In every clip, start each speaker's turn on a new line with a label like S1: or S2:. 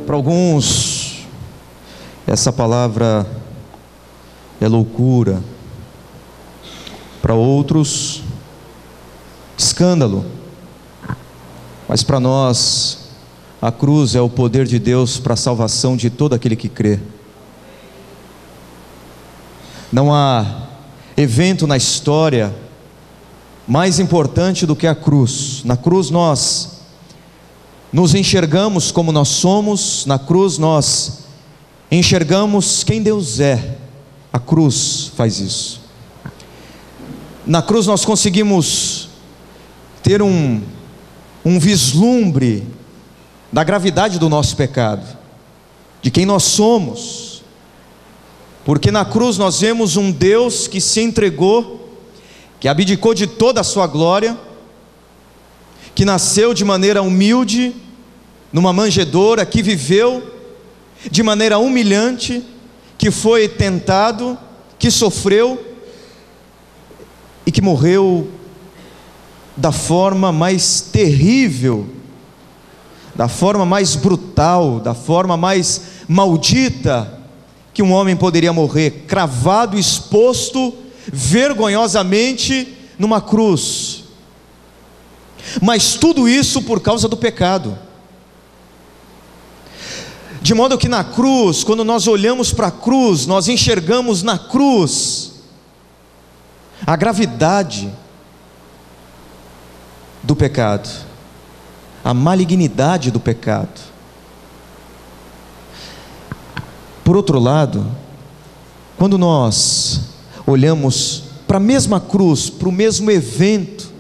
S1: Para alguns, essa palavra é loucura. Para outros, escândalo. Mas para nós, a cruz é o poder de Deus para a salvação de todo aquele que crê. Não há evento na história mais importante do que a cruz. Na cruz nós nos enxergamos como nós somos, na cruz nós enxergamos quem Deus é. A cruz faz isso. Na cruz nós conseguimos ter um vislumbre da gravidade do nosso pecado, de quem nós somos, porque na cruz nós vemos um Deus que se entregou, que abdicou de toda a sua glória, que nasceu de maneira humilde, numa manjedoura, que viveu de maneira humilhante, que foi tentado, que sofreu e que morreu da forma mais terrível, da forma mais brutal, da forma mais maldita que um homem poderia morrer, cravado, exposto vergonhosamente numa cruz. Mas tudo isso por causa do pecado. De modo que na cruz, quando nós olhamos para a cruz, nós enxergamos na cruz a gravidade do pecado, a malignidade do pecado. Por outro lado, quando nós olhamos para a mesma cruz, para o mesmo evento,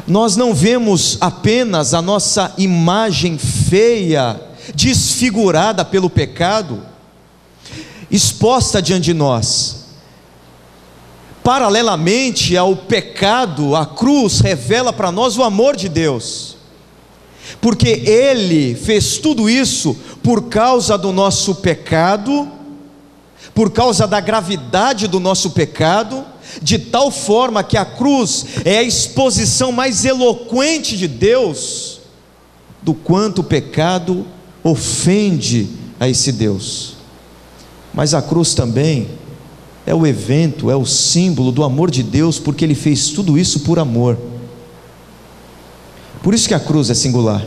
S1: nós não vemos apenas a nossa imagem feia, desfigurada pelo pecado, exposta diante de nós. Paralelamente ao pecado, a cruz revela para nós o amor de Deus, porque Ele fez tudo isso por causa do nosso pecado, por causa da gravidade do nosso pecado, de tal forma que a cruz é a exposição mais eloquente de Deus, do quanto o pecado ofende a esse Deus. Mas a cruz também é o evento, é o símbolo do amor de Deus, porque Ele fez tudo isso por amor. Por isso que a cruz é singular.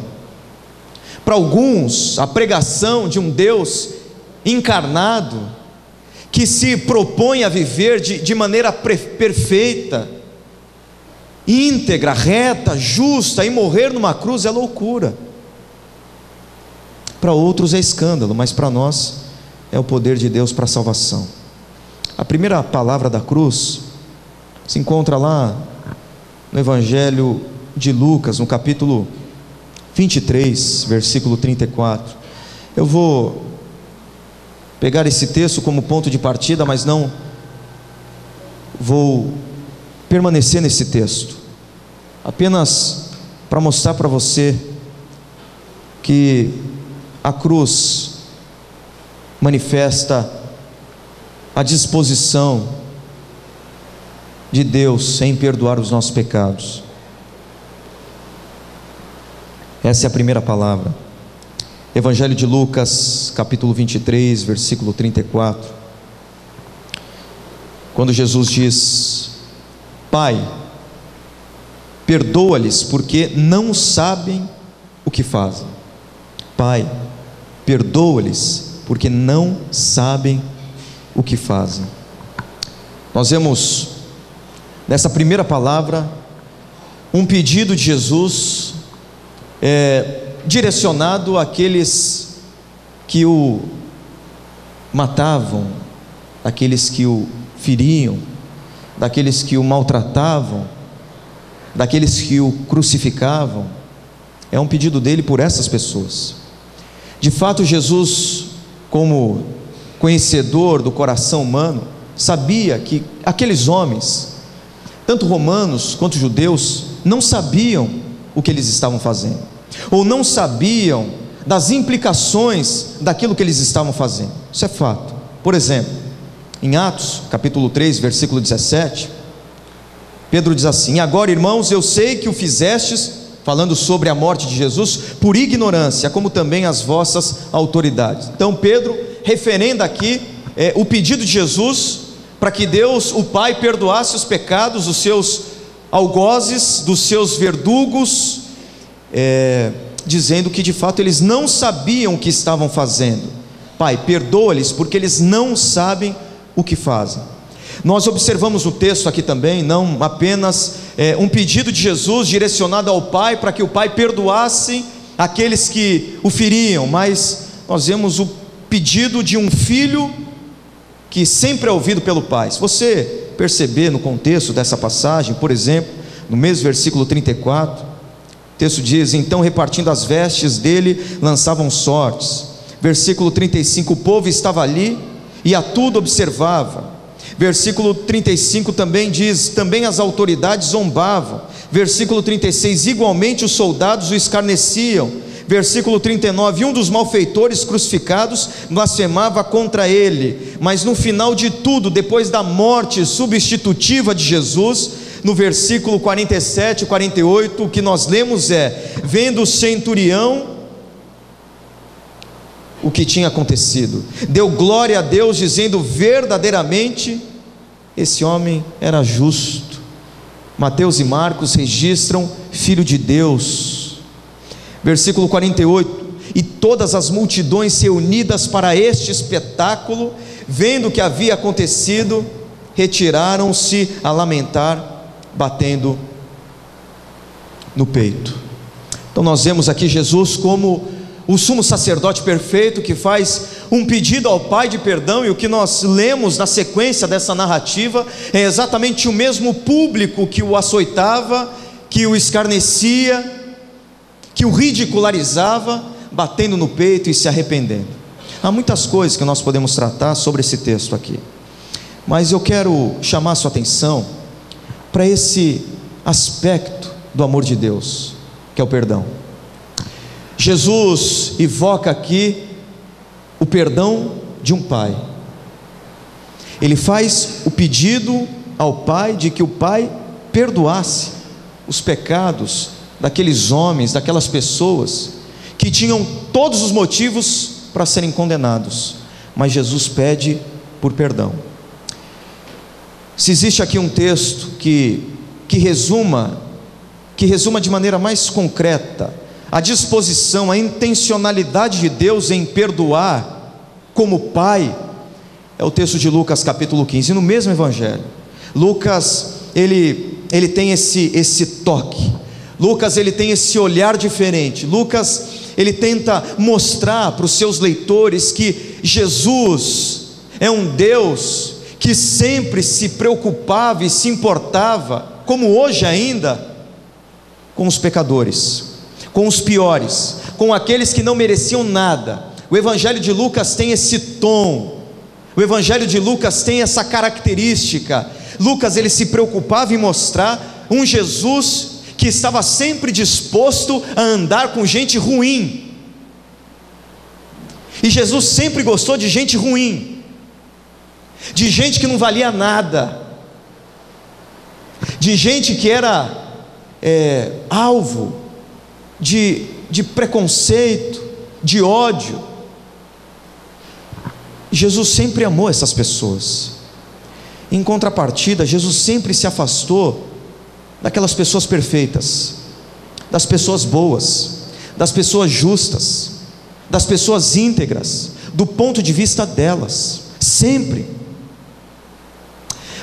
S1: Para alguns, a pregação de um Deus encarnado, que se propõe a viver de maneira perfeita, íntegra, reta, justa, e morrer numa cruz é loucura. Para outros é escândalo, mas para nós é o poder de Deus para a salvação. A primeira palavra da cruz se encontra lá no Evangelho de Lucas, no capítulo 23, versículo 34. Eu vou pegar esse texto como ponto de partida, mas não vou permanecer nesse texto, apenas para mostrar para você que a cruz manifesta a disposição de Deus em perdoar os nossos pecados. Essa é a primeira palavra. Evangelho de Lucas, capítulo 23, versículo 34. Quando Jesus diz: Pai, perdoa-lhes, porque não sabem o que fazem. Pai, perdoa-lhes, porque não sabem o que fazem. Nós vemos nessa primeira palavra um pedido de Jesus direcionado àqueles que o matavam, daqueles que o feriam, daqueles que o maltratavam, daqueles que o crucificavam. É um pedido dele por essas pessoas. De fato, Jesus, como conhecedor do coração humano, sabia que aqueles homens, tanto romanos quanto judeus, não sabiam o que eles estavam fazendo, ou não sabiam das implicações daquilo que eles estavam fazendo. Isso é fato. Por exemplo, em Atos, capítulo 3, versículo 17, Pedro diz assim: Agora, irmãos, eu sei que o fizestes, falando sobre a morte de Jesus, por ignorância, como também as vossas autoridades. Então Pedro referenda aqui o pedido de Jesus para que Deus, o Pai, perdoasse os pecados dos seus algozes, dos seus verdugos, dizendo que de fato eles não sabiam o que estavam fazendo. Pai, perdoa-lhes porque eles não sabem o que fazem. Nós observamos no texto aqui também, não apenas um pedido de Jesus direcionado ao Pai, para que o Pai perdoasse aqueles que o feriam, mas nós vemos o pedido de um filho que sempre é ouvido pelo Pai. Se você perceber no contexto dessa passagem, por exemplo, no mesmo versículo 34, o texto diz: então repartindo as vestes dele, lançavam sortes. Versículo 35, o povo estava ali e a tudo observava. Versículo 35 também diz: também as autoridades zombavam. Versículo 36, igualmente os soldados o escarneciam. Versículo 39, um dos malfeitores crucificados blasfemava contra ele. Mas no final de tudo, depois da morte substitutiva de Jesus, no versículo 47 e 48, o que nós lemos é: vendo o centurião o que tinha acontecido, deu glória a Deus, dizendo: verdadeiramente esse homem era justo. Mateus e Marcos registram filho de Deus. Versículo 48, e todas as multidões reunidas para este espetáculo, vendo o que havia acontecido, retiraram-se a lamentar, batendo no peito. Então nós vemos aqui Jesus como o sumo sacerdote perfeito, que faz um pedido ao Pai de perdão, e o que nós lemos na sequência dessa narrativa é exatamente o mesmo público que o açoitava, que o escarnecia, que o ridicularizava, batendo no peito e se arrependendo. Há muitas coisas que nós podemos tratar sobre esse texto aqui, mas eu quero chamar a sua atenção para esse aspecto do amor de Deus, que é o perdão. Jesus evoca aqui o perdão de um pai. Ele faz o pedido ao Pai de que o Pai perdoasse os pecados daqueles homens, daquelas pessoas que tinham todos os motivos para serem condenados, mas Jesus pede por perdão. Se existe aqui um texto que resuma de maneira mais concreta a disposição, a intencionalidade de Deus em perdoar como Pai, é o texto de Lucas capítulo 15, no mesmo evangelho. Lucas, ele tem esse toque. Lucas, ele tem esse olhar diferente. Lucas, ele tenta mostrar para os seus leitores que Jesus é um Deus que sempre se preocupava e se importava, como hoje ainda, com os pecadores, com os piores, com aqueles que não mereciam nada. O evangelho de Lucas tem esse tom, o evangelho de Lucas tem essa característica. Lucas, ele se preocupava em mostrar um Jesus que estava sempre disposto a andar com gente ruim, e Jesus sempre gostou de gente ruim, de gente que não valia nada, de gente que era alvo de preconceito, de ódio. Jesus sempre amou essas pessoas. Em contrapartida, Jesus sempre se afastou daquelas pessoas perfeitas, das pessoas boas, das pessoas justas, das pessoas íntegras, do ponto de vista delas, sempre.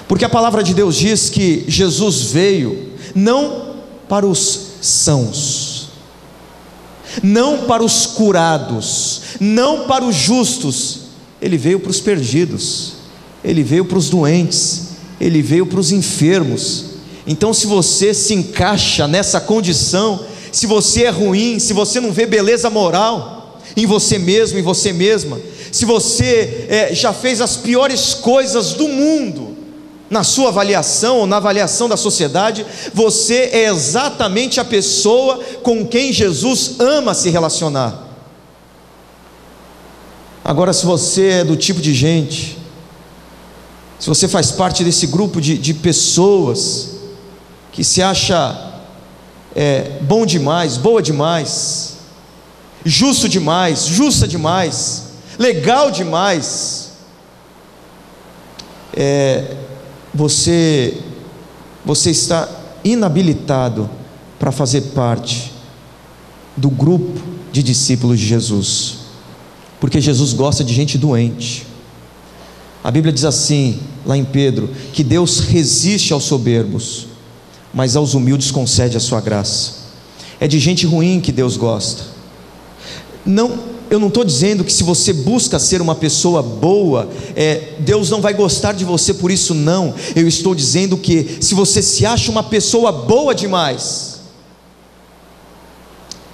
S1: Porque a palavra de Deus diz que Jesus veio não para os sãos, não para os curados, não para os justos. Ele veio para os perdidos, ele veio para os doentes, ele veio para os enfermos. Então, se você se encaixa nessa condição, se você é ruim, se você não vê beleza moral em você mesmo, em você mesma, se você já fez as piores coisas do mundo na sua avaliação ou na avaliação da sociedade, você é exatamente a pessoa com quem Jesus ama se relacionar. Agora, se você é do tipo de gente, se você faz parte desse grupo de pessoas que se acha bom demais, boa demais, justo demais, justa demais, legal demais, você está inabilitado para fazer parte do grupo de discípulos de Jesus, porque Jesus gosta de gente doente. A Bíblia diz assim, lá em Pedro, que Deus resiste aos soberbos, mas aos humildes concede a sua graça. É de gente ruim que Deus gosta. Eu não estou dizendo que se você busca ser uma pessoa boa, Deus não vai gostar de você por isso, não. Eu estou dizendo que se você se acha uma pessoa boa demais,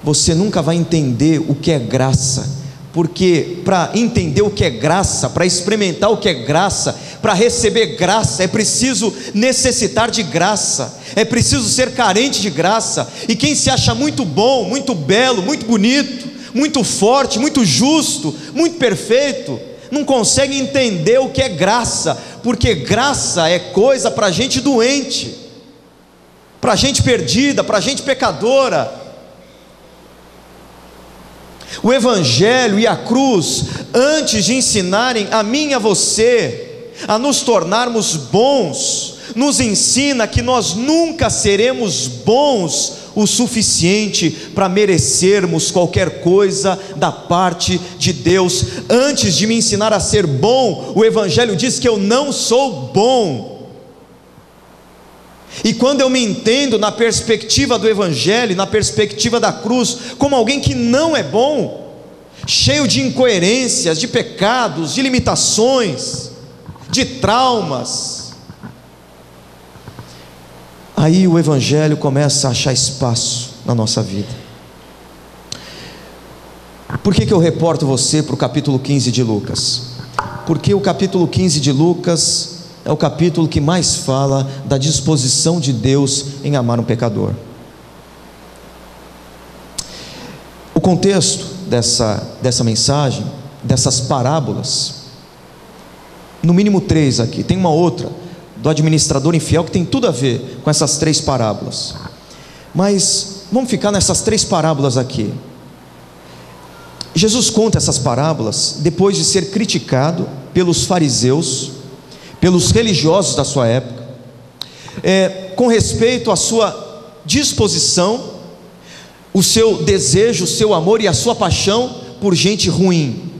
S1: você nunca vai entender o que é graça. Porque para entender o que é graça, para experimentar o que é graça, para receber graça, é preciso necessitar de graça, é preciso ser carente de graça. E quem se acha muito bom, muito belo, muito bonito, muito forte, muito justo, muito perfeito, não consegue entender o que é graça, porque graça é coisa para gente doente, para gente perdida, para gente pecadora. O Evangelho e a cruz, antes de ensinarem a mim e a você a nos tornarmos bons, nos ensina que nós nunca seremos bons o suficiente para merecermos qualquer coisa da parte de Deus. Antes de me ensinar a ser bom, o Evangelho diz que eu não sou bom. E quando eu me entendo na perspectiva do Evangelho, na perspectiva da cruz, como alguém que não é bom, cheio de incoerências, de pecados, de limitações, de traumas, aí o Evangelho começa a achar espaço na nossa vida. Por que eu reporto você para o capítulo 15 de Lucas? Porque o capítulo 15 de Lucas é o capítulo que mais fala da disposição de Deus em amar um pecador. O contexto dessa mensagem, dessas parábolas, no mínimo 3 aqui, tem uma outra do administrador infiel que tem tudo a ver com essas 3 parábolas, mas vamos ficar nessas 3 parábolas aqui. Jesus conta essas parábolas depois de ser criticado pelos fariseus, pelos religiosos da sua época, com respeito à sua disposição, o seu desejo, o seu amor e a sua paixão por gente ruim,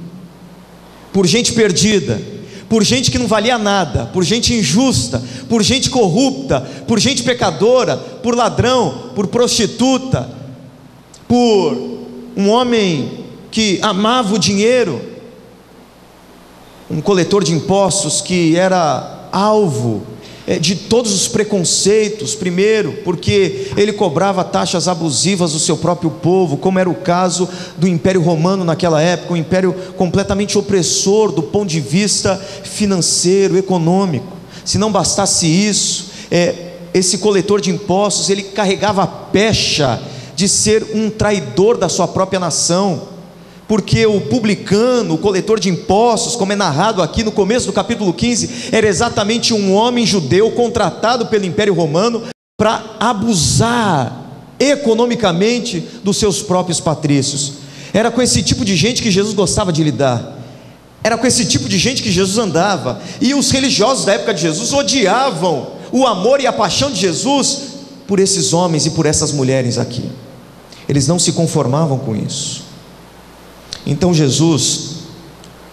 S1: por gente perdida, por gente que não valia nada, por gente injusta, por gente corrupta, por gente pecadora, por ladrão, por prostituta, por um homem que amava o dinheiro, um coletor de impostos que era alvo de todos os preconceitos. Primeiro, porque ele cobrava taxas abusivas do seu próprio povo, como era o caso do Império Romano naquela época, um império completamente opressor do ponto de vista financeiro, econômico. Se não bastasse isso, esse coletor de impostos, ele carregava a pecha de ser um traidor da sua própria nação, porque o publicano, o coletor de impostos, como é narrado aqui no começo do capítulo 15, era exatamente um homem judeu contratado pelo Império Romano para abusar economicamente dos seus próprios patrícios. Era com esse tipo de gente que Jesus gostava de lidar, era com esse tipo de gente que Jesus andava, e os religiosos da época de Jesus odiavam o amor e a paixão de Jesus por esses homens e por essas mulheres aqui. Eles não se conformavam com isso. Então Jesus,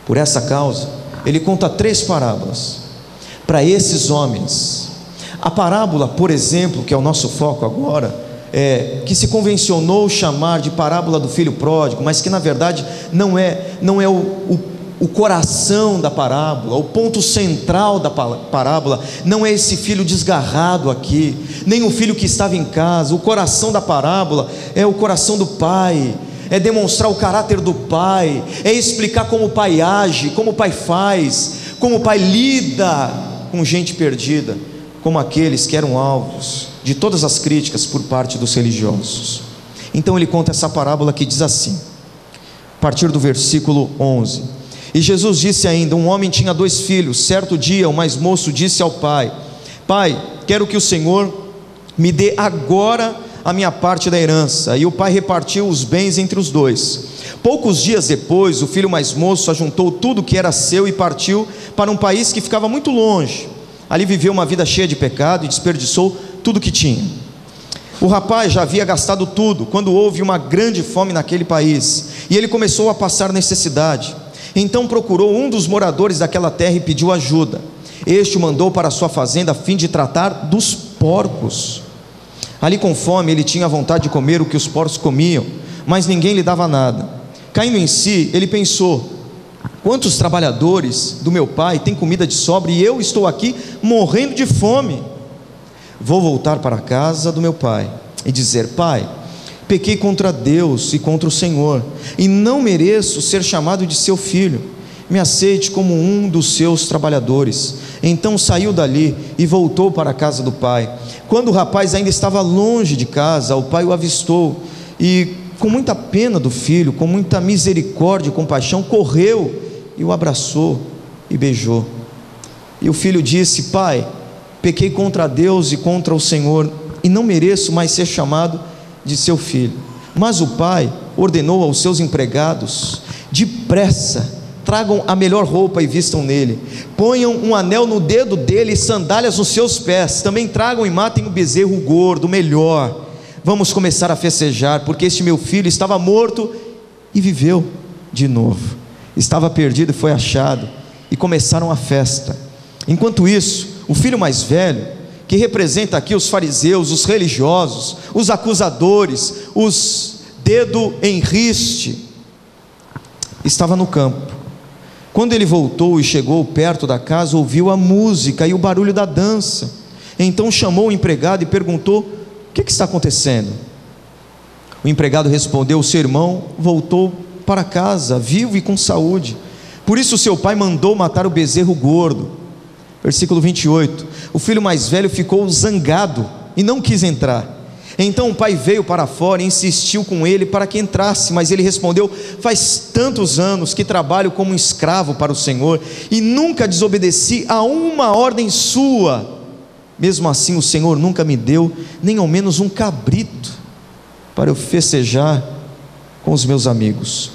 S1: por essa causa, ele conta 3 parábolas para esses homens. A parábola, por exemplo, que é o nosso foco agora, que se convencionou chamar de parábola do filho pródigo, mas que na verdade não é o coração da parábola, o ponto central da parábola, não é esse filho desgarrado aqui, nem o filho que estava em casa. O coração da parábola é o coração do pai, é demonstrar o caráter do pai, é explicar como o pai age, como o pai faz, como o pai lida com gente perdida, como aqueles que eram alvos de todas as críticas por parte dos religiosos. Então ele conta essa parábola que diz assim, a partir do versículo 11: E Jesus disse ainda: um homem tinha 2 filhos. Certo dia o mais moço disse ao pai: Pai, quero que o Senhor me dê agora a minha parte da herança. E o pai repartiu os bens entre os dois. Poucos dias depois, o filho mais moço ajuntou tudo que era seu e partiu para um país que ficava muito longe. Ali viveu uma vida cheia de pecado e desperdiçou tudo que tinha. O rapaz já havia gastado tudo quando houve uma grande fome naquele país, e ele começou a passar necessidade. Então procurou um dos moradores daquela terra e pediu ajuda. Este o mandou para a sua fazenda a fim de tratar dos porcos. Ali com fome ele tinha vontade de comer o que os porcos comiam, mas ninguém lhe dava nada. Caindo em si, ele pensou: quantos trabalhadores do meu pai têm comida de sobra e eu estou aqui morrendo de fome? Vou voltar para a casa do meu pai e dizer: pai, pequei contra Deus e contra o Senhor, e não mereço ser chamado de seu filho. Me aceite como um dos seus trabalhadores. Então saiu dali e voltou para a casa do pai. Quando o rapaz ainda estava longe de casa, o pai o avistou e, com muita pena do filho, com muita misericórdia e compaixão, correu e o abraçou e beijou. E o filho disse: pai, pequei contra Deus e contra o Senhor, e não mereço mais ser chamado de seu filho. Mas o pai ordenou aos seus empregados: depressa, tragam a melhor roupa e vistam nele, ponham um anel no dedo dele e sandálias nos seus pés, também tragam e matem o bezerro gordo, o melhor. Vamos começar a festejar, porque este meu filho estava morto e viveu de novo, estava perdido e foi achado. E começaram a festa. Enquanto isso, o filho mais velho, que representa aqui os fariseus, os religiosos, os acusadores, os dedo em riste, estava no campo. Quando ele voltou e chegou perto da casa, ouviu a música e o barulho da dança. Então chamou o empregado e perguntou: o que está acontecendo? O empregado respondeu: o seu irmão voltou para casa, vivo e com saúde. Por isso seu pai mandou matar o bezerro gordo. Versículo 28. O filho mais velho ficou zangado e não quis entrar. Então o pai veio para fora e insistiu com ele para que entrasse, mas ele respondeu: faz tantos anos que trabalho como um escravo para o Senhor e nunca desobedeci a uma ordem sua. Mesmo assim o Senhor nunca me deu nem ao menos um cabrito para eu festejar com os meus amigos.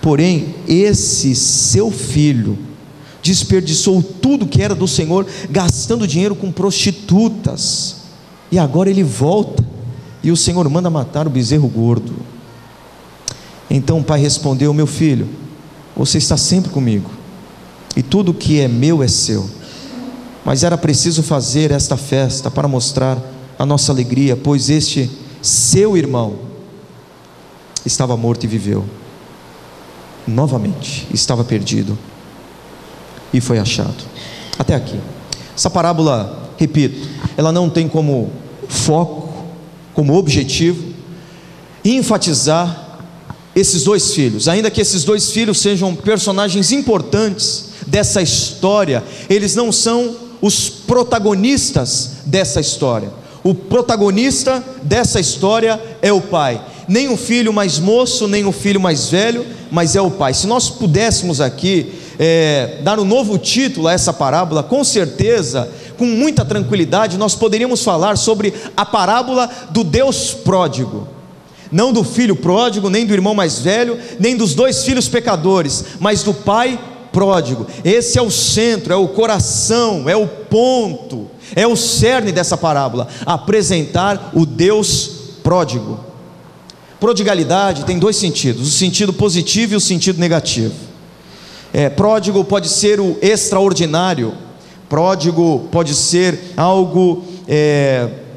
S1: Porém esse seu filho desperdiçou tudo que era do Senhor, gastando dinheiro com prostitutas, e agora ele volta e o Senhor manda matar o bezerro gordo. Então o pai respondeu: meu filho, você está sempre comigo, e tudo que é meu é seu, mas era preciso fazer esta festa para mostrar a nossa alegria, pois este seu irmão estava morto e viveu novamente, estava perdido e foi achado. Até aqui. Essa parábola, repito, ela não tem como foco, como objetivo, enfatizar esses dois filhos. Ainda que esses dois filhos sejam personagens importantes dessa história, eles não são os protagonistas dessa história. O protagonista dessa história é o pai. Nem o filho mais moço, nem o filho mais velho, mas é o pai. Se nós pudéssemos aqui dar um novo título a essa parábola, com certeza, com muita tranquilidade, nós poderíamos falar sobre a parábola do Deus pródigo. Não do filho pródigo, nem do irmão mais velho, nem dos dois filhos pecadores, mas do pai pródigo. Esse é o centro, é o coração, é o ponto, é o cerne dessa parábola: apresentar o Deus pródigo. Prodigalidade tem dois sentidos: o sentido positivo e o sentido negativo. Pródigo pode ser o extraordinário, pródigo pode ser algo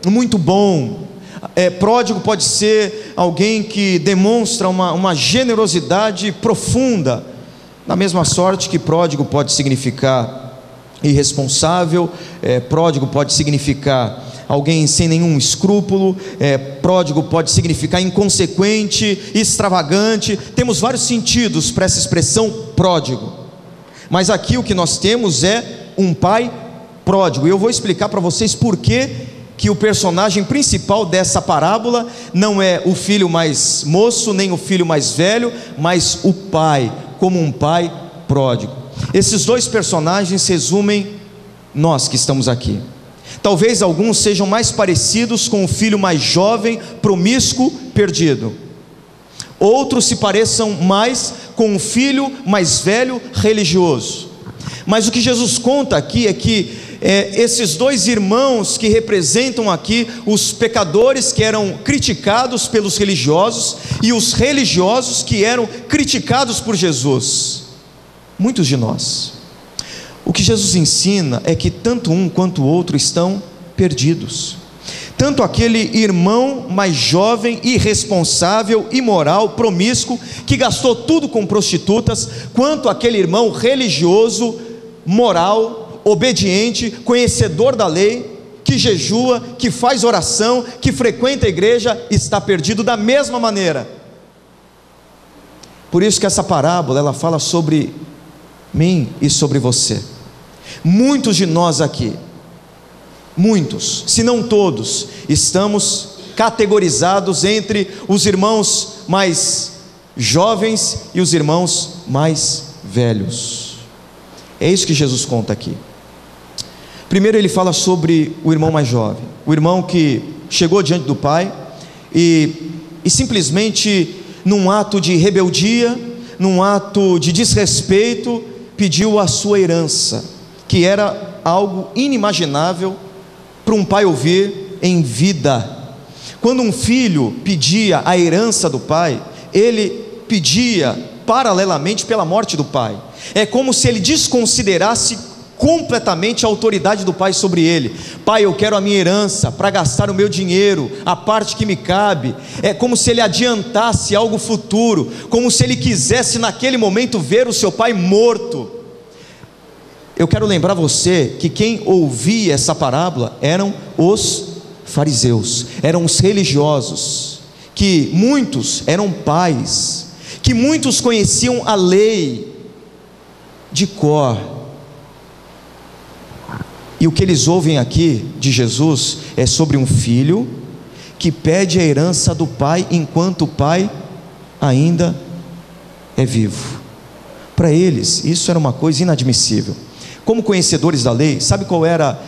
S1: muito bom, pródigo pode ser alguém que demonstra uma generosidade profunda. Da mesma sorte que pródigo pode significar irresponsável, pródigo pode significar alguém sem nenhum escrúpulo, pródigo pode significar inconsequente, extravagante. Temos vários sentidos para essa expressão pródigo, mas aqui o que nós temos é um pai pródigo, e eu vou explicar para vocês por que o personagem principal dessa parábola não é o filho mais moço, nem o filho mais velho, mas o pai, como um pai pródigo. Esses dois personagens resumem nós que estamos aqui. Talvez alguns sejam mais parecidos com o filho mais jovem, promíscuo, perdido. Outros se pareçam mais com o filho mais velho, religioso. Mas o que Jesus conta aqui é que esses dois irmãos que representam aqui os pecadores que eram criticados pelos religiosos e os religiosos que eram criticados por Jesus. Muitos de nós. O que Jesus ensina é que tanto um quanto o outro estão perdidos. Tanto aquele irmão mais jovem, irresponsável, imoral, promíscuo, que gastou tudo com prostitutas, quanto aquele irmão religioso, moral, obediente, conhecedor da lei, que jejua, que faz oração, que frequenta a igreja, está perdido da mesma maneira. Por isso que essa parábola, ela fala sobre mim e sobre você. Muitos de nós aqui, muitos, se não todos, estamos categorizados entre os irmãos mais jovens e os irmãos mais velhos. É isso que Jesus conta aqui. Primeiro ele fala sobre o irmão mais jovem, o irmão que chegou diante do pai e simplesmente num ato de rebeldia, num ato de desrespeito, pediu a sua herança, que era algo inimaginável para um pai ouvir em vida. Quando um filho pedia a herança do pai, ele pedia paralelamente pela morte do pai. É como se ele desconsiderasse completamente a autoridade do pai sobre ele. Pai, eu quero a minha herança para gastar o meu dinheiro, a parte que me cabe. É como se ele adiantasse algo futuro, como se ele quisesse naquele momento ver o seu pai morto. Eu quero lembrar você que quem ouvia essa parábola eram os fariseus, eram os religiosos, que muitos eram pais, que muitos conheciam a lei de cor. E o que eles ouvem aqui de Jesus é sobre um filho que pede a herança do pai enquanto o pai ainda é vivo. Para eles isso era uma coisa inadmissível. Como conhecedores da lei, sabe qual era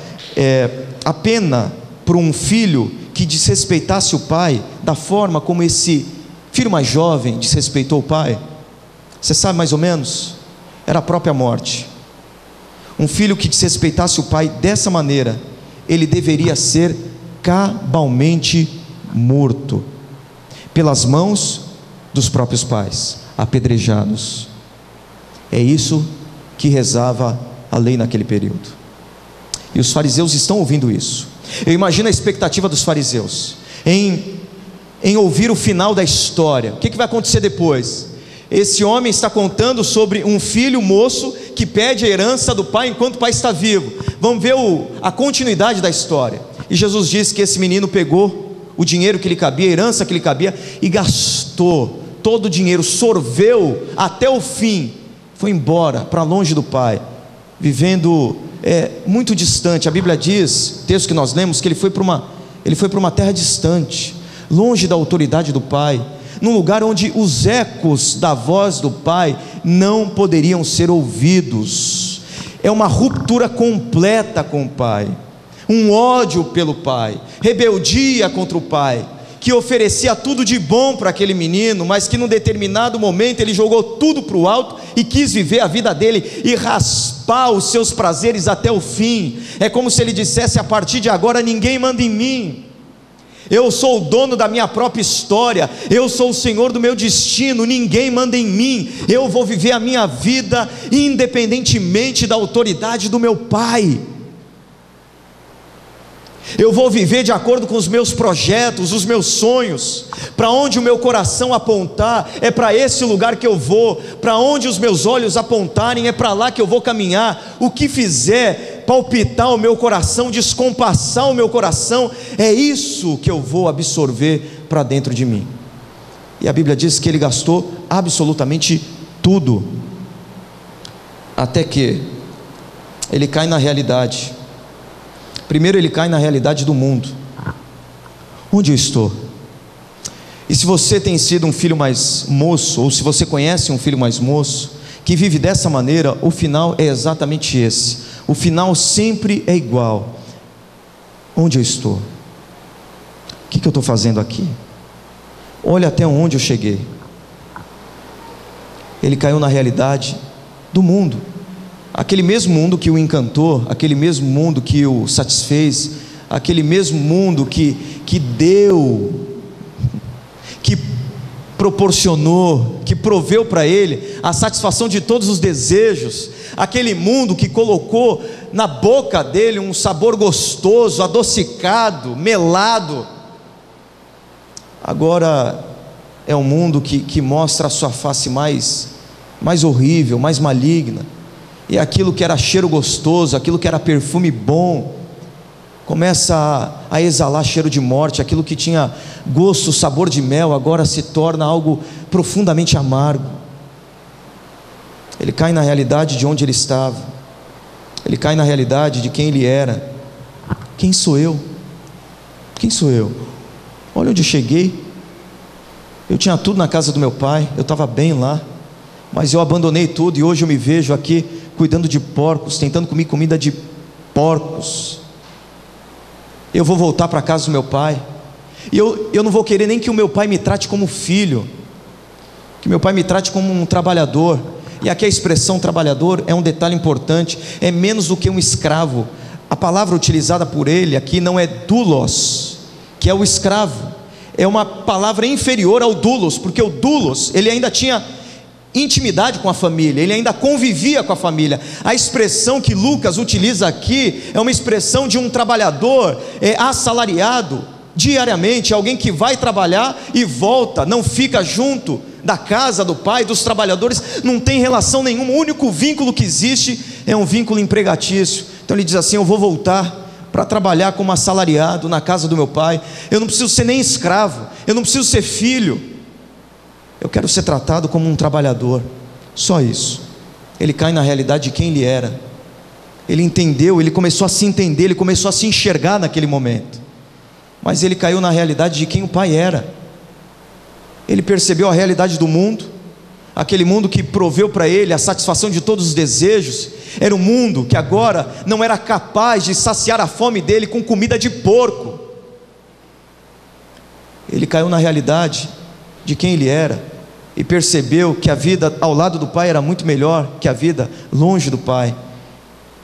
S1: a pena para um filho que desrespeitasse o pai da forma como esse filho mais jovem desrespeitou o pai? Você sabe mais ou menos? Era a própria morte. Um filho que desrespeitasse o pai dessa maneira, ele deveria ser cabalmente morto pelas mãos dos próprios pais, apedrejados. É isso que rezava a lei naquele período. E os fariseus estão ouvindo isso. Eu imagino a expectativa dos fariseus em ouvir o final da história. O que vai acontecer depois? Esse homem está contando sobre um filho moço que pede a herança do pai enquanto o pai está vivo. Vamos ver a continuidade da história. E Jesus disse que esse menino pegou o dinheiro que lhe cabia, a herança que lhe cabia, e gastou todo o dinheiro, sorveu até o fim, foi embora para longe do pai, vivendo muito distante. A Bíblia diz, texto que nós lemos, que ele foi para uma terra distante, longe da autoridade do pai, num lugar onde os ecos da voz do pai não poderiam ser ouvidos. É uma ruptura completa com o pai, um ódio pelo pai, rebeldia contra o pai, que oferecia tudo de bom para aquele menino, mas que num determinado momento ele jogou tudo para o alto e quis viver a vida dele e raspar os seus prazeres até o fim. É como se ele dissesse: a partir de agora ninguém manda em mim, eu sou o dono da minha própria história, eu sou o senhor do meu destino, ninguém manda em mim, eu vou viver a minha vida independentemente da autoridade do meu pai. Eu vou viver de acordo com os meus projetos, os meus sonhos. Para onde o meu coração apontar, é para esse lugar que eu vou. Para onde os meus olhos apontarem, é para lá que eu vou caminhar. O que fizer palpitar o meu coração, descompassar o meu coração, é isso que eu vou absorver para dentro de mim. E a Bíblia diz que ele gastou absolutamente tudo, até que ele cai na realidade. Primeiro ele cai na realidade do mundo. Onde eu estou? E se você tem sido um filho mais moço, ou se você conhece um filho mais moço que vive dessa maneira, o final é exatamente esse. O final sempre é igual. onde eu estou? O que eu estou fazendo aqui? Olha até onde eu cheguei. Ele caiu na realidade do mundo, aquele mesmo mundo que o encantou, aquele mesmo mundo que o satisfez, aquele mesmo mundo que deu, que proporcionou, que proveu para ele a satisfação de todos os desejos, aquele mundo que colocou na boca dele um sabor gostoso, adocicado, melado. Agora é um mundo que mostra a sua face mais horrível, mais maligna, e aquilo que era cheiro gostoso, aquilo que era perfume bom, começa a exalar cheiro de morte. Aquilo que tinha gosto, sabor de mel, agora se torna algo profundamente amargo. Ele cai na realidade de onde ele estava, ele cai na realidade de quem ele era. Quem sou eu? Quem sou eu? Olha onde eu cheguei. Eu tinha tudo na casa do meu pai, eu estava bem lá, mas eu abandonei tudo e hoje eu me vejo aqui cuidando de porcos, tentando comer comida de porcos. Eu vou voltar para a casa do meu pai, e eu não vou querer nem que o meu pai me trate como filho, que meu pai me trate como um trabalhador. E aqui a expressão trabalhador é um detalhe importante, é menos do que um escravo. A palavra utilizada por ele aqui não é doulos, que é o escravo, é uma palavra inferior ao doulos, porque o doulos, ele ainda tinha intimidade com a família, ele ainda convivia com a família. A expressão que Lucas utiliza aqui é uma expressão de um trabalhador assalariado diariamente, alguém que vai trabalhar e volta, não fica junto da casa do pai, dos trabalhadores, não tem relação nenhuma. O único vínculo que existe é um vínculo empregatício. Então ele diz assim: eu vou voltar para trabalhar como assalariado na casa do meu pai. Eu não preciso ser nem escravo, eu não preciso ser filho, eu quero ser tratado como um trabalhador, só isso. Ele cai na realidade de quem ele era. Ele entendeu, ele começou a se entender, ele começou a se enxergar naquele momento. Mas ele caiu na realidade de quem o pai era. Ele percebeu a realidade do mundo, aquele mundo que proveu para ele a satisfação de todos os desejos. Era um mundo que agora não era capaz de saciar a fome dele com comida de porco. Ele caiu na realidade de quem ele era e percebeu que a vida ao lado do pai era muito melhor que a vida longe do pai.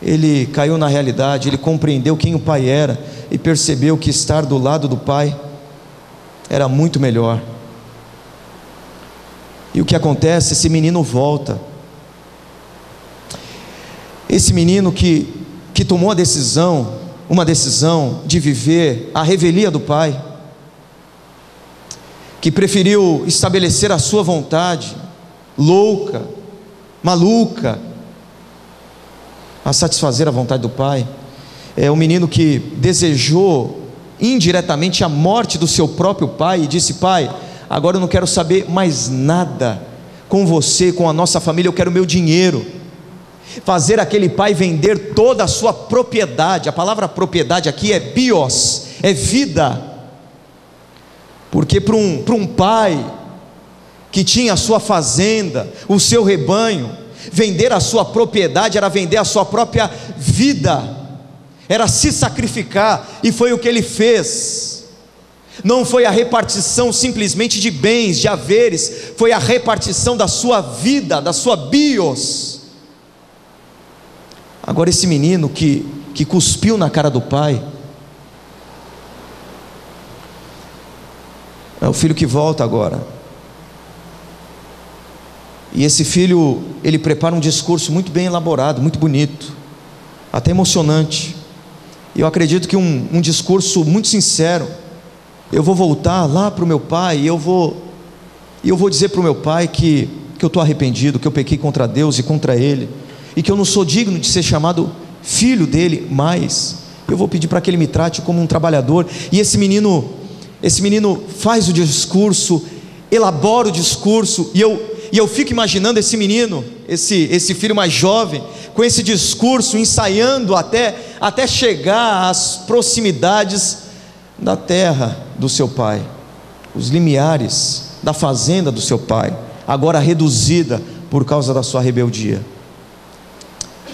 S1: Ele caiu na realidade, ele compreendeu quem o pai era e percebeu que estar do lado do pai era muito melhor. E o que acontece? Esse menino volta. Esse menino que tomou uma decisão de viver a revelia do pai, que preferiu estabelecer a sua vontade, louca, maluca, a satisfazer a vontade do pai. É um menino que desejou indiretamente a morte do seu próprio pai e disse: pai, agora eu não quero saber mais nada com você, com a nossa família, eu quero o meu dinheiro. Fazer aquele pai vender toda a sua propriedade. A palavra propriedade aqui é bios, é vida. Porque para um pai que tinha a sua fazenda, o seu rebanho, vender a sua propriedade era vender a sua própria vida, era se sacrificar, e foi o que ele fez. Não foi a repartição simplesmente de bens, de haveres, foi a repartição da sua vida, da sua bios. Agora esse menino que cuspiu na cara do pai, é o filho que volta agora. E esse filho, ele prepara um discurso muito bem elaborado, muito bonito, até emocionante. E eu acredito que um discurso muito sincero. Eu vou voltar lá para o meu pai, e eu vou dizer para o meu pai que eu estou arrependido, que eu pequei contra Deus e contra ele, e que eu não sou digno de ser chamado filho dele mais. Eu vou pedir para que ele me trate como um trabalhador. E esse menino faz o discurso, elabora o discurso, e eu fico imaginando esse menino, esse filho mais jovem, com esse discurso, ensaiando até chegar às proximidades da terra do seu pai, os limiares da fazenda do seu pai, agora reduzida por causa da sua rebeldia.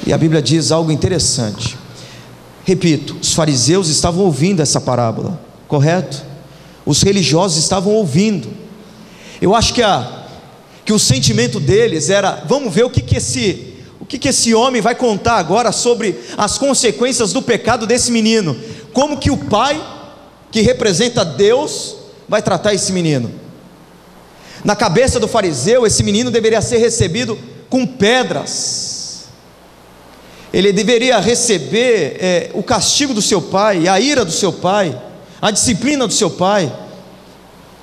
S1: E a Bíblia diz algo interessante: Repito, os fariseus estavam ouvindo essa parábola, correto? Os religiosos estavam ouvindo. Eu acho que o sentimento deles era: vamos ver o que esse homem vai contar agora sobre as consequências do pecado desse menino. Como que o pai, que representa Deus, vai tratar esse menino? Na cabeça do fariseu, esse menino deveria ser recebido com pedras. Ele deveria receber o castigo do seu pai, a ira do seu pai, a disciplina do seu pai.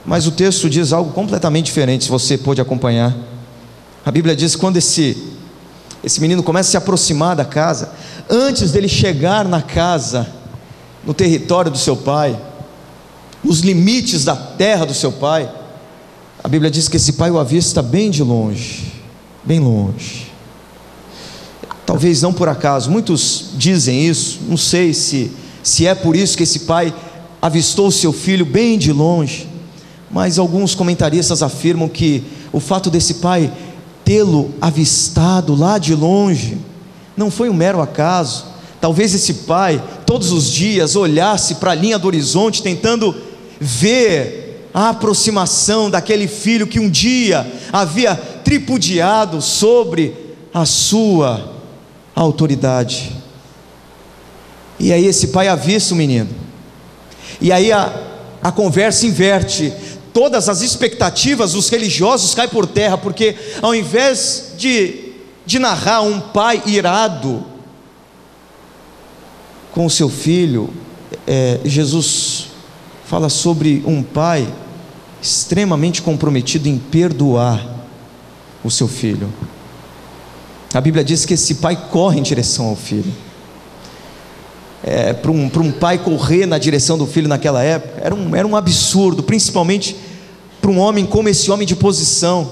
S1: Mas o texto diz algo completamente diferente, se você pôde acompanhar. A Bíblia diz que quando esse menino começa a se aproximar da casa, antes dele chegar na casa, no território do seu pai, nos limites da terra do seu pai, a Bíblia diz que esse pai o avista bem de longe, bem longe. Talvez não por acaso, muitos dizem isso, não sei se é por isso que esse pai avistou o seu filho bem de longe, mas alguns comentaristas afirmam que o fato desse pai tê-lo avistado lá de longe não foi um mero acaso. Talvez esse pai todos os dias olhasse para a linha do horizonte, tentando ver a aproximação daquele filho que um dia havia tripudiado sobre a sua autoridade. E aí esse pai avista o menino, e aí a conversa inverte. Todas as expectativas dos religiosos caem por terra, porque ao invés de narrar um pai irado com o seu filho, Jesus fala sobre um pai extremamente comprometido em perdoar o seu filho. A Bíblia diz que esse pai corre em direção ao filho. Para um pai correr na direção do filho naquela época era um absurdo, principalmente para um homem como esse homem de posição.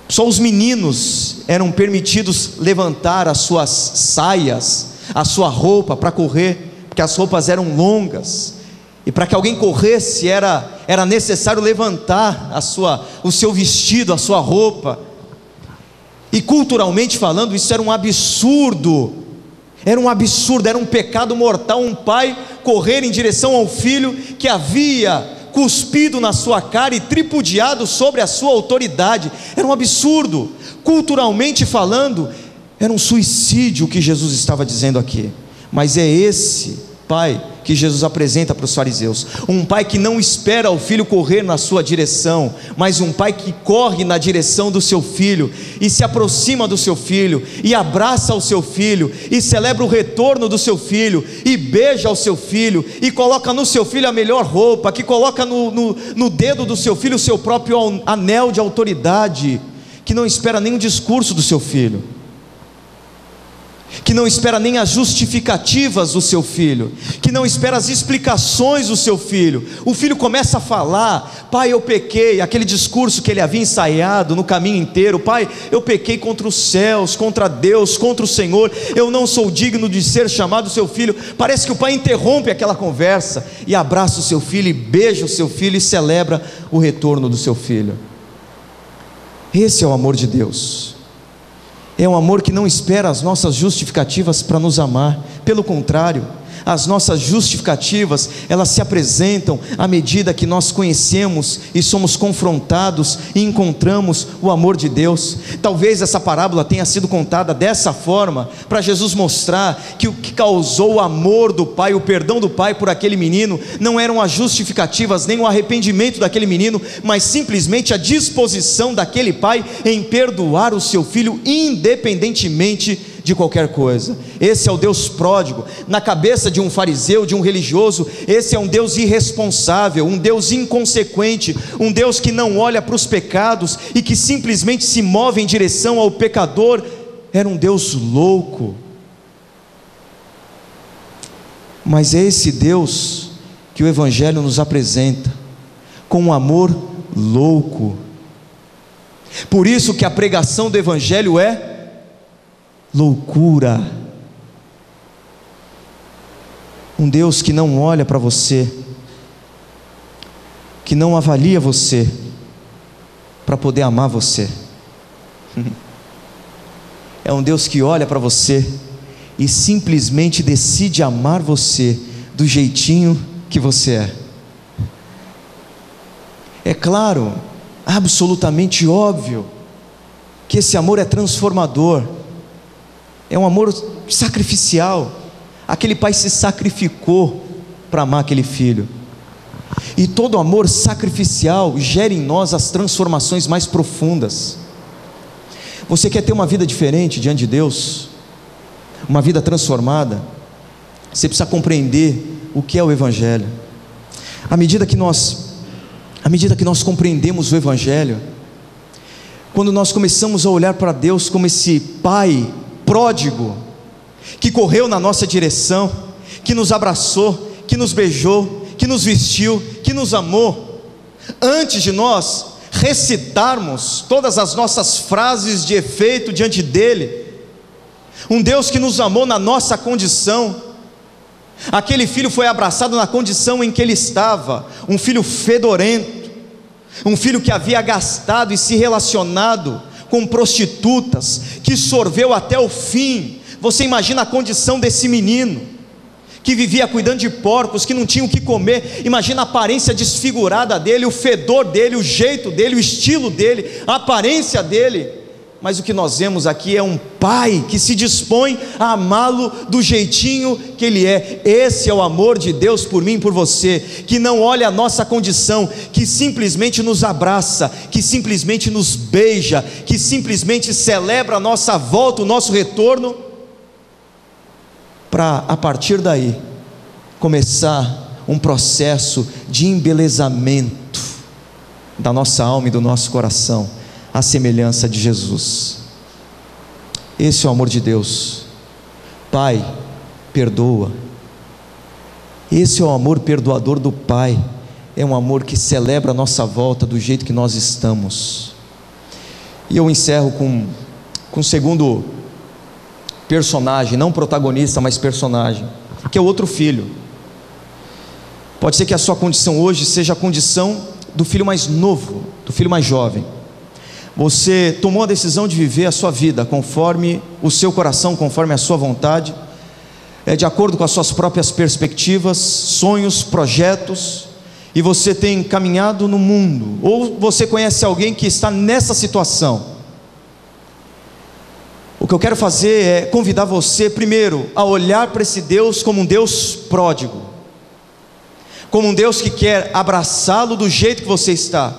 S1: Só os meninos eram permitidos levantar as suas saias, a sua roupa para correr, porque as roupas eram longas, e para que alguém corresse era necessário levantar o seu vestido, a sua roupa. E culturalmente falando, isso era um absurdo, era um pecado mortal, um pai correr em direção ao filho que havia cuspido na sua cara e tripudiado sobre a sua autoridade. Era um absurdo, culturalmente falando, era um suicídio o que Jesus estava dizendo aqui. Mas é esse pai que Jesus apresenta para os fariseus, um pai que não espera o filho correr na sua direção, mas um pai que corre na direção do seu filho, e se aproxima do seu filho, e abraça o seu filho, e celebra o retorno do seu filho, e beija o seu filho, e coloca no seu filho a melhor roupa, que coloca no dedo do seu filho o seu próprio anel de autoridade, que não espera nem o discurso do seu filho, que não espera nem as justificativas do seu filho, que não espera as explicações do seu filho. O filho começa a falar: pai, eu pequei, aquele discurso que ele havia ensaiado no caminho inteiro: pai, eu pequei contra os céus, contra Deus, contra o Senhor, eu não sou digno de ser chamado seu filho. Parece que o pai interrompe aquela conversa e abraça o seu filho, e beija o seu filho, e celebra o retorno do seu filho. Esse é o amor de Deus. É um amor que não espera as nossas justificativas para nos amar. Pelo contrário, as nossas justificativas, elas se apresentam à medida que nós conhecemos e somos confrontados e encontramos o amor de Deus. Talvez essa parábola tenha sido contada dessa forma, para Jesus mostrar que o que causou o amor do pai, o perdão do pai por aquele menino, não eram as justificativas, nem o arrependimento daquele menino, mas simplesmente a disposição daquele pai em perdoar o seu filho, independentemente de qualquer coisa. Esse é o Deus pródigo. Na cabeça de um fariseu, de um religioso, esse é um Deus irresponsável, um Deus inconsequente, um Deus que não olha para os pecados e que simplesmente se move em direção ao pecador. Era um Deus louco. Mas é esse Deus que o Evangelho nos apresenta, com um amor louco. Por isso que a pregação do Evangelho é loucura. Um Deus que não olha para você, que não avalia você para poder amar você. É um Deus que olha para você e simplesmente decide amar você do jeitinho que você é. É claro, absolutamente óbvio, que esse amor é transformador, é um amor sacrificial. Aquele pai se sacrificou para amar aquele filho, e todo amor sacrificial gera em nós as transformações mais profundas. Você quer ter uma vida diferente diante de Deus, uma vida transformada? Você precisa compreender o que é o Evangelho. À medida que nós compreendemos o Evangelho, quando nós começamos a olhar para Deus como esse pai pródigo, que correu na nossa direção, que nos abraçou, que nos beijou, que nos vestiu, que nos amou, antes de nós recitarmos todas as nossas frases de efeito diante dele, um Deus que nos amou na nossa condição. Aquele filho foi abraçado na condição em que ele estava, um filho fedorento, um filho que havia gastado e se relacionado com prostitutas, que sorveu até o fim. Você imagina a condição desse menino, que vivia cuidando de porcos, que não tinha o que comer. Imagina a aparência desfigurada dele, o fedor dele, o jeito dele, o estilo dele, a aparência dele. Mas o que nós vemos aqui é um pai que se dispõe a amá-lo do jeitinho que ele é. Esse é o amor de Deus por mim e por você, que não olha a nossa condição, que simplesmente nos abraça, que simplesmente nos beija, que simplesmente celebra a nossa volta, o nosso retorno, para a partir daí começar um processo de embelezamento da nossa alma e do nosso coração, a semelhança de Jesus. Esse é o amor de Deus. Pai, perdoa. Esse é o amor perdoador do Pai. É um amor que celebra a nossa volta do jeito que nós estamos. E eu encerro com o segundo personagem, não protagonista, mas personagem, que é o outro filho. Pode ser que a sua condição hoje seja a condição do filho mais novo, do filho mais jovem. Você tomou a decisão de viver a sua vida conforme o seu coração, conforme a sua vontade, de acordo com as suas próprias perspectivas, sonhos, projetos, e você tem caminhado no mundo. Ou você conhece alguém que está nessa situação. O que eu quero fazer é convidar você primeiro a olhar para esse Deus como um Deus pródigo, como um Deus que quer abraçá-lo do jeito que você está,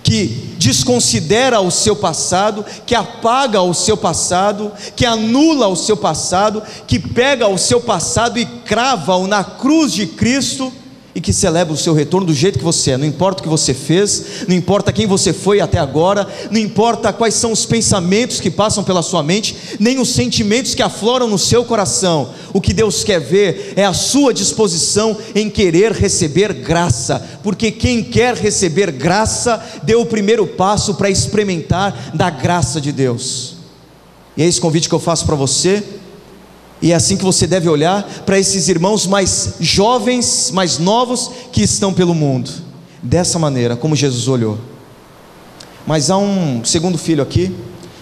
S1: que desconsidera o seu passado, que apaga o seu passado, que anula o seu passado, que pega o seu passado e crava-o na cruz de Cristo, e que celebra o seu retorno do jeito que você é. Não importa o que você fez, não importa quem você foi até agora, não importa quais são os pensamentos que passam pela sua mente, nem os sentimentos que afloram no seu coração. O que Deus quer ver é a sua disposição em querer receber graça, porque quem quer receber graça, deu o primeiro passo para experimentar da graça de Deus. E é esse convite que eu faço para você. E é assim que você deve olhar para esses irmãos mais jovens, mais novos, que estão pelo mundo, dessa maneira, como Jesus olhou. Mas há um segundo filho aqui,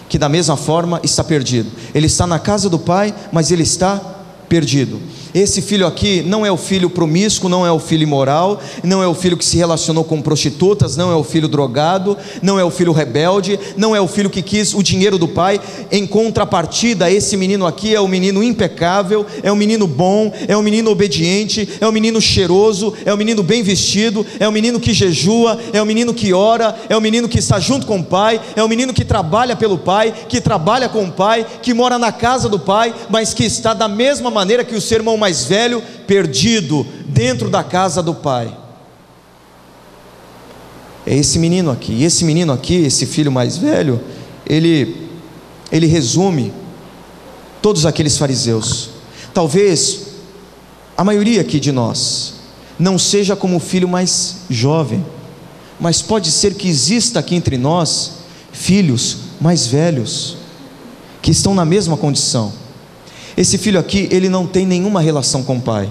S1: que da mesma forma está perdido. Ele está na casa do pai, mas ele está perdido. Esse filho aqui não é o filho promíscuo, não é o filho imoral, não é o filho que se relacionou com prostitutas, não é o filho drogado, não é o filho rebelde, não é o filho que quis o dinheiro do pai. Em contrapartida, esse menino aqui é um menino impecável, é um menino bom, é um menino obediente, é um menino cheiroso, é um menino bem vestido, é um menino que jejua, é um menino que ora, é um menino que está junto com o pai, é um menino que trabalha pelo pai, que trabalha com o pai, que mora na casa do pai, mas que está da mesma maneira que o seu irmão mais velho, perdido dentro da casa do pai. É esse menino aqui. E esse menino aqui, esse filho mais velho, ele resume todos aqueles fariseus. Talvez a maioria aqui de nós não seja como o filho mais jovem, mas pode ser que exista aqui entre nós filhos mais velhos que estão na mesma condição. Esse filho aqui, ele não tem nenhuma relação com o pai.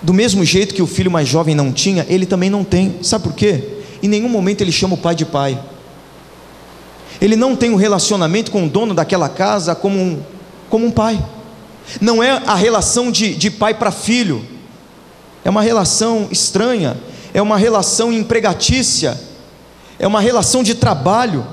S1: Do mesmo jeito que o filho mais jovem não tinha, ele também não tem. Sabe por quê? Em nenhum momento ele chama o pai de pai. Ele não tem um relacionamento com o dono daquela casa como como um pai. Não é a relação de pai para filho, é uma relação estranha, é uma relação empregatícia, é uma relação de trabalho.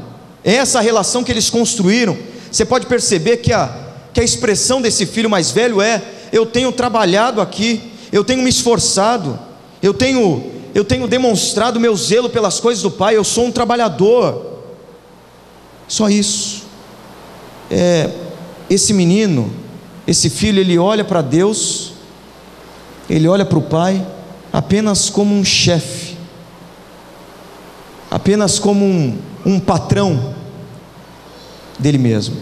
S1: É essa relação que eles construíram. Você pode perceber que a expressão desse filho mais velho é: eu tenho trabalhado aqui, eu tenho me esforçado, eu tenho demonstrado meu zelo pelas coisas do pai, eu sou um trabalhador. Só isso. Esse menino, esse filho, ele olha para Deus, ele olha para o pai apenas como um chefe, apenas como um patrão dele mesmo.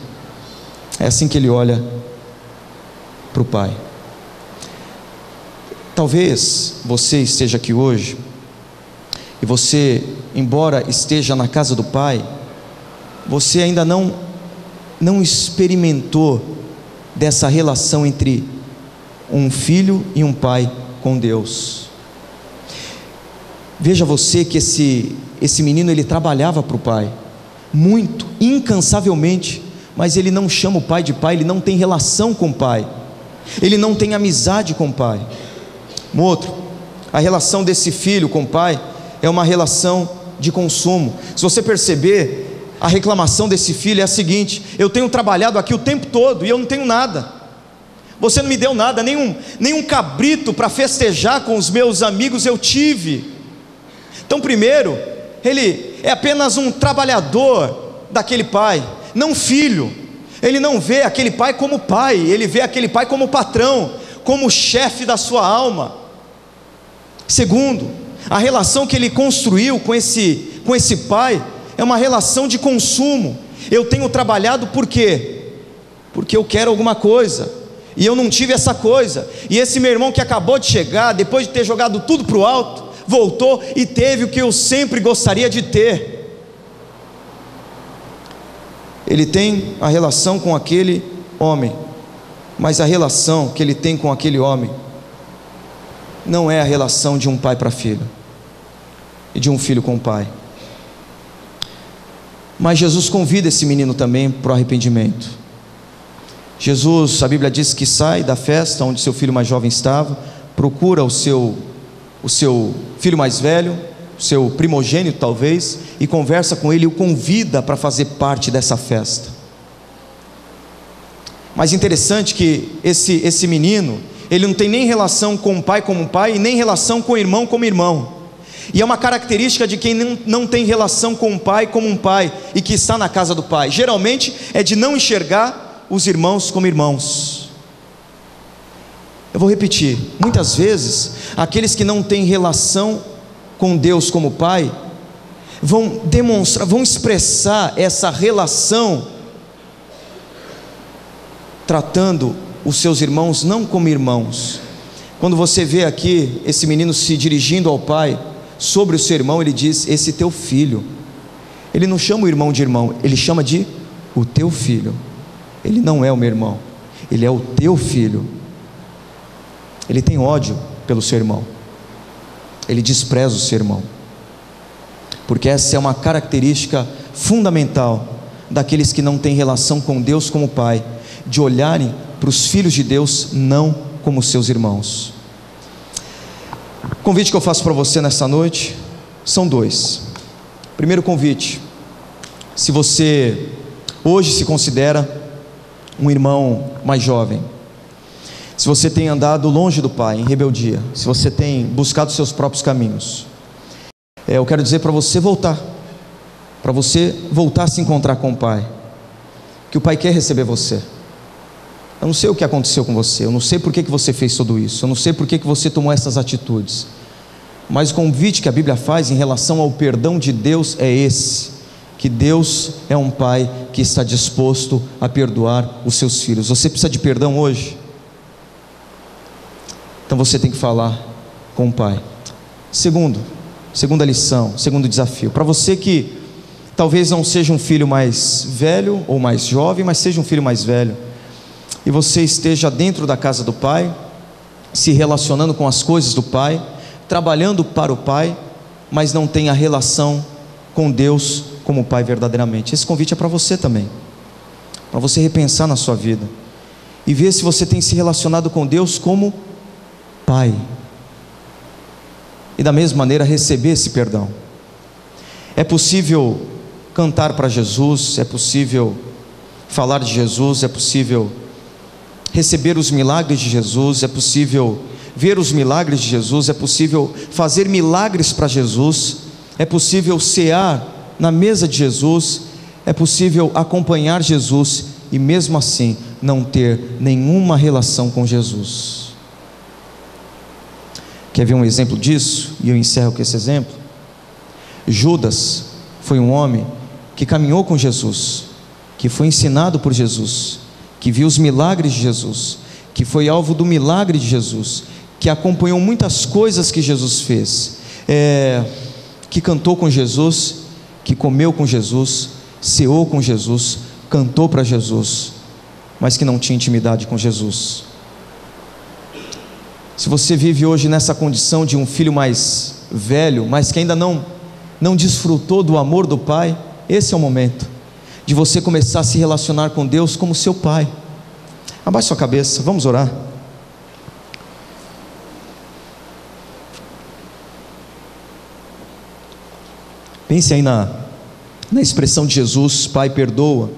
S1: É assim que ele olha para o pai. Talvez você esteja aqui hoje e você, embora esteja na casa do pai, você ainda não experimentou dessa relação entre um filho e um pai com Deus. Veja você que esse menino, ele trabalhava para o pai muito, incansavelmente, mas ele não chama o pai de pai, ele não tem relação com o pai, ele não tem amizade com o pai. Outro, a relação desse filho com o pai é uma relação de consumo. Se você perceber, a reclamação desse filho é a seguinte: eu tenho trabalhado aqui o tempo todo e eu não tenho nada, você não me deu nada, nenhum cabrito para festejar com os meus amigos eu tive. Então, primeiro, ele é apenas um trabalhador daquele pai, não filho. Ele não vê aquele pai como pai, ele vê aquele pai como patrão, como chefe da sua alma. Segundo, a relação que ele construiu com esse pai é uma relação de consumo. Eu tenho trabalhado por quê? Porque eu quero alguma coisa, e eu não tive essa coisa. E esse meu irmão que acabou de chegar, depois de ter jogado tudo para o alto, voltou e teve o que eu sempre gostaria de ter. Ele tem a relação com aquele homem, mas a relação que ele tem com aquele homem não é a relação de um pai para filho, e de um filho com o pai. Mas Jesus convida esse menino também para o arrependimento. Jesus, a Bíblia diz que sai da festa onde seu filho mais jovem estava, procura o seu filho mais velho, o seu primogênito talvez, e conversa com ele e o convida para fazer parte dessa festa. Mas interessante que esse menino, ele não tem nem relação com o pai como pai, e nem relação com o irmão como irmão. E é uma característica de quem não tem relação com o pai como um pai, e que está na casa do pai, geralmente é de não enxergar os irmãos como irmãos. Eu vou repetir, muitas vezes, aqueles que não têm relação com Deus como pai, vão demonstrar, vão expressar essa relação, tratando os seus irmãos não como irmãos. Quando você vê aqui esse menino se dirigindo ao pai, sobre o seu irmão, ele diz: esse teu filho. Ele não chama o irmão de irmão, ele chama de o teu filho. Ele não é o meu irmão, ele é o teu filho. Ele tem ódio pelo seu irmão, ele despreza o seu irmão, porque essa é uma característica fundamental daqueles que não têm relação com Deus como pai, de olharem para os filhos de Deus não como seus irmãos. O convite que eu faço para você nessa noite são dois. Primeiro convite: se você hoje se considera um irmão mais jovem, se você tem andado longe do pai, em rebeldia, se você tem buscado seus próprios caminhos, eu quero dizer para você voltar a se encontrar com o pai, que o pai quer receber você. Eu não sei o que aconteceu com você, eu não sei por que você fez tudo isso, eu não sei por que você tomou essas atitudes, mas o convite que a Bíblia faz em relação ao perdão de Deus é esse: que Deus é um pai que está disposto a perdoar os seus filhos. Você precisa de perdão hoje? Então você tem que falar com o pai. Segunda lição, segundo desafio, para você que talvez não seja um filho mais velho ou mais jovem, mas seja um filho mais velho, e você esteja dentro da casa do pai, se relacionando com as coisas do pai, trabalhando para o pai, mas não tem a relação com Deus como pai verdadeiramente. Esse convite é para você também, para você repensar na sua vida e ver se você tem se relacionado com Deus como Pai, e da mesma maneira receber esse perdão. É possível cantar para Jesus, é possível falar de Jesus, é possível receber os milagres de Jesus, é possível ver os milagres de Jesus, é possível fazer milagres para Jesus, é possível cear na mesa de Jesus, é possível acompanhar Jesus e mesmo assim não ter nenhuma relação com Jesus. Quer ver um exemplo disso? E eu encerro com esse exemplo. Judas foi um homem que caminhou com Jesus, que foi ensinado por Jesus, que viu os milagres de Jesus, que foi alvo do milagre de Jesus, que acompanhou muitas coisas que Jesus fez, que cantou com Jesus, que comeu com Jesus, ceou com Jesus, cantou para Jesus, mas que não tinha intimidade com Jesus. Se você vive hoje nessa condição de um filho mais velho, mas que ainda não desfrutou do amor do Pai, esse é o momento de você começar a se relacionar com Deus como seu Pai. Abaixe sua cabeça, vamos orar. Pense aí na expressão de Jesus: Pai, perdoa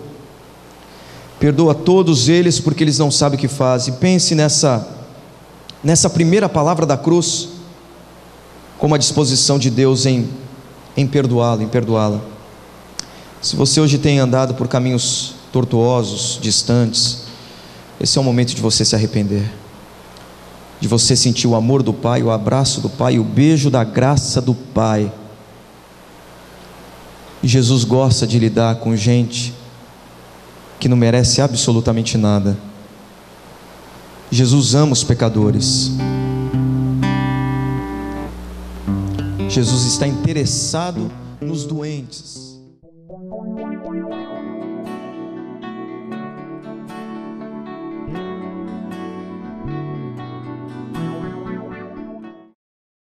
S1: todos eles, porque eles não sabem o que fazem. Pense nessa primeira palavra da cruz, como a disposição de Deus em perdoá-la. Se você hoje tem andado por caminhos tortuosos, distantes, esse é o momento de você se arrepender, de você sentir o amor do Pai, o abraço do Pai, o beijo da graça do Pai. E Jesus gosta de lidar com gente que não merece absolutamente nada. Jesus ama os pecadores. Jesus está interessado nos doentes.